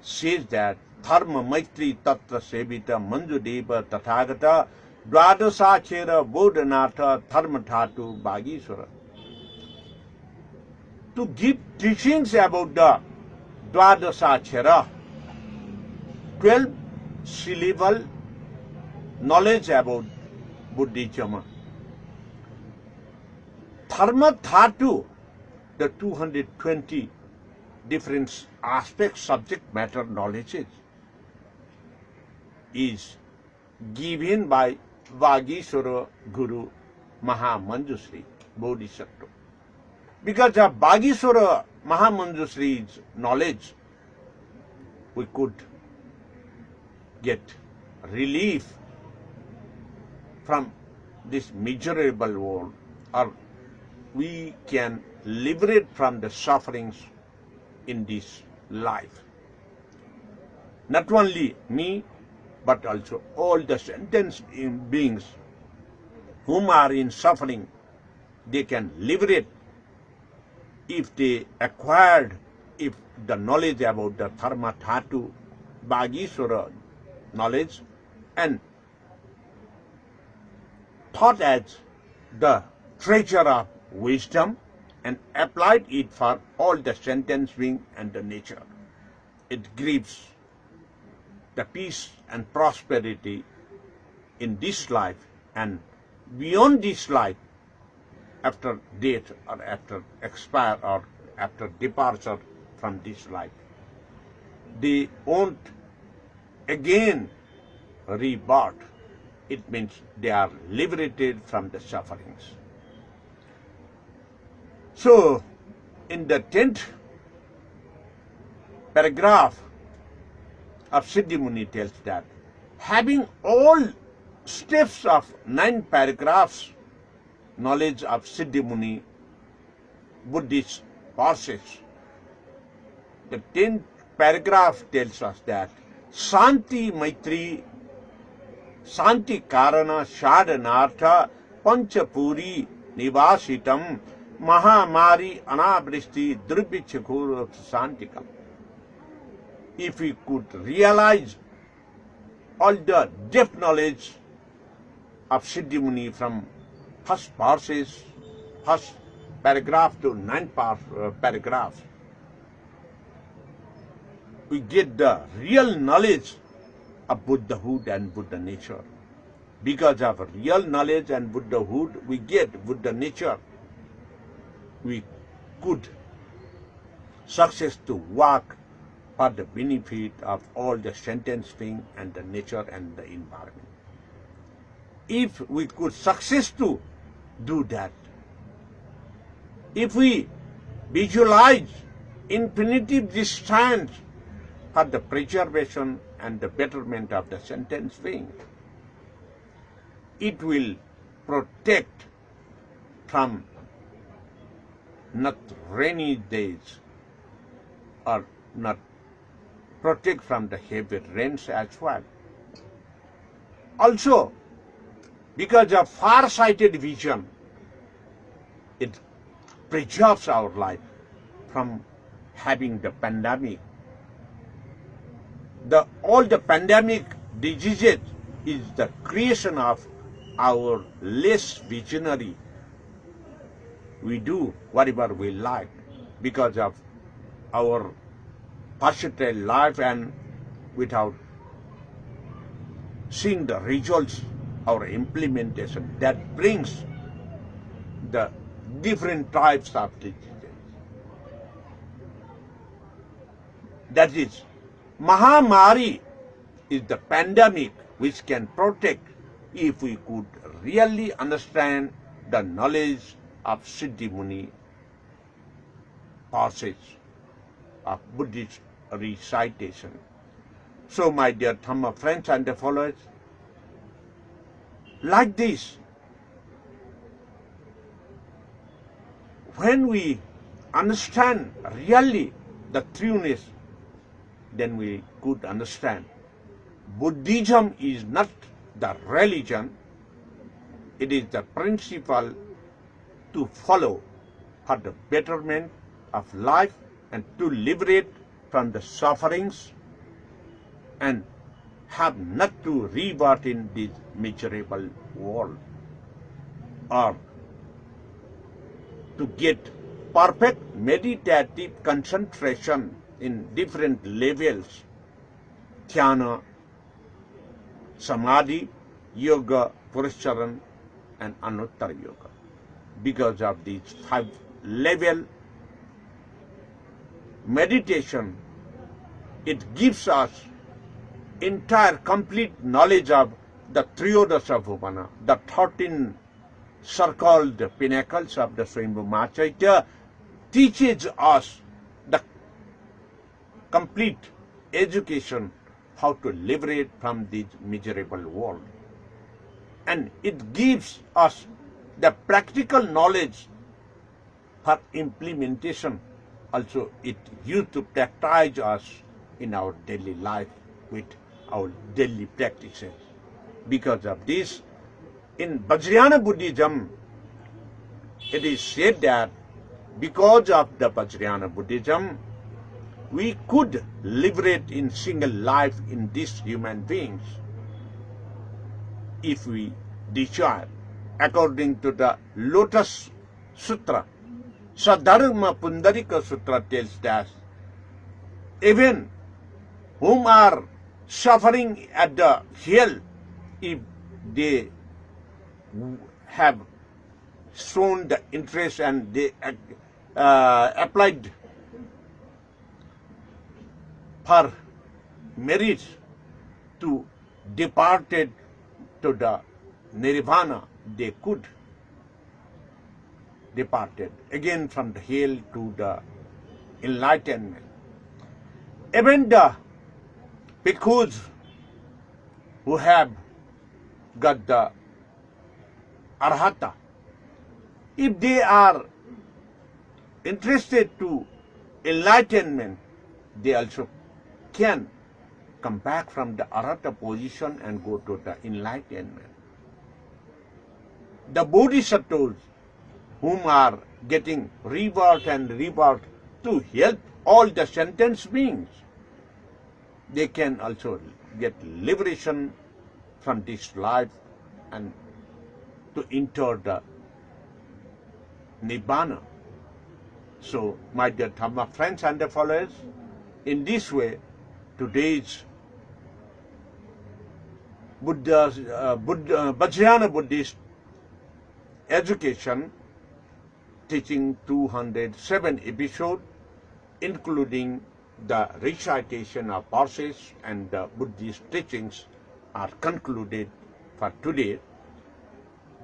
says that Dharma Maitri Tatra Sevita Manjudeva Tathagata Dwadasachera Bodhanatha Dharma Dhatu Bhagiswara. To give teachings about the Dwadasachera, 12 syllable knowledge about Buddhism. Dharma Dhatu, the 220 different aspects, subject matter knowledges, is given by Vagiswara Guru Mahamanjusri Bodhisattva. Because of Vagiswara Mahamanjusri's knowledge, we could get relief from this miserable world, or we can liberate from the sufferings in this life. Not only me, but also all the sentient beings whom are in suffering, they can liberate if they acquired, if the knowledge about the Dharma Dhatu, Vagiswara knowledge, and thought as the treasure of wisdom, and applied it for all the sentient being and the nature. It gives the peace and prosperity in this life and beyond this life, after death or after expire or after departure from this life. They won't again rebirth. It means they are liberated from the sufferings. So, in the 10th paragraph of Siddhimuni tells that, having all steps of 9 paragraphs knowledge of Siddhimuni Buddhist process, the 10th paragraph tells us that Santi Maitri Santi Karana Shadhanartha Panchapuri Nivasitam Mahamari Anabristi Drubhichakur Santikam. If we could realize all the depth knowledge of Siddhimuni from first verses, first paragraph to 9 paragraphs, we get the real knowledge of Buddhahood and Buddha nature. Because of real knowledge and Buddhahood, we get Buddha nature. We could success to work for the benefit of all the sentient beings and the nature and the environment. If we could success to do that, if we visualize infinitive distance for the preservation and the betterment of the sentient being, it will protect from not rainy days, or not protect from the heavy rains as well. Also, because of far-sighted vision, it preserves our life from having the pandemic. All the pandemic diseases is the creation of our less visionary. We do whatever we like because of our versatile life, and without seeing the results, our implementation, that brings the different types of diseases. That is, Mahamari is the pandemic which can protect if we could really understand the knowledge of Siddhimuni passage of Buddhist recitation. So, my dear Dhamma friends and the followers, like this, when we understand really the trueness, then we could understand Buddhism is not the religion, it is the principle to follow for the betterment of life and to liberate from the sufferings and have not to rebirth in this miserable world, or to get perfect meditative concentration in different levels, dhyana, samadhi, yoga, purusharan, and anuttara yoga. Because of these 5-level meditation, it gives us entire complete knowledge of the Triyodasha Bhuvana, the 13 circled pinnacles of the Swayambhu Mahachaitya, teaches us the complete education how to liberate from this miserable world. And it gives us the practical knowledge for implementation. Also, it used to practice us in our daily life with our daily practices. Because of this, in Vajrayana Buddhism, it is said that because of the Vajrayana Buddhism, we could liberate in single life in these human beings if we desire. According to the Lotus Sutra, Sadharma Pundarika Sutra tells that even whom are suffering at the hell, if they have shown the interest and they applied for merit to departed to the nirvana, they could departed again from the hell to the enlightenment. Even the bhikkhus who have got the arhata, if they are interested to enlightenment, they also can come back from the arhata position and go to the enlightenment. The bodhisattvas whom are getting rebirth and rebirth to help all the sentient beings, they can also get liberation from this life and to enter the Nibbana. So, my dear Dhamma friends and followers, in this way, today's Vajrayana Buddhist education teaching 207 episodes, including the recitation of verses and the Buddhist teachings, are concluded for today.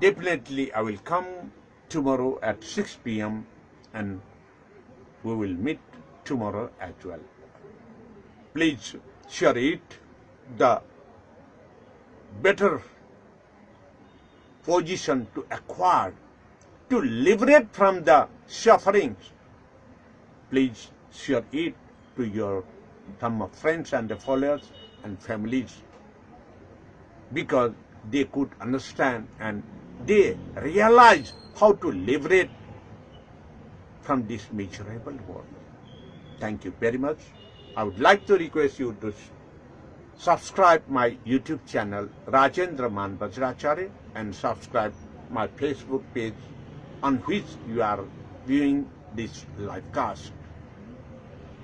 Definitely I will come tomorrow at 6 p.m. and we will meet tomorrow as well. Please share it. The better position to acquire, to liberate from the sufferings. Please share it to your Dhamma friends and followers and families, because they could understand and they realize how to liberate from this miserable world. Thank you very much. I would like to request you to subscribe my YouTube channel Rajendra Man Vajracharya and subscribe my Facebook page on which you are viewing this live cast.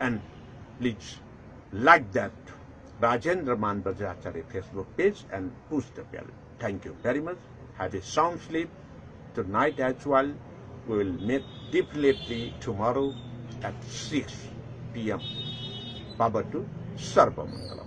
And please like that Rajendra Man Vajracharya Facebook page and push the bell. Thank you very much. Have a sound sleep tonight as well. We will meet definitely tomorrow at 6 p.m. Babatu Sarva Mangalam.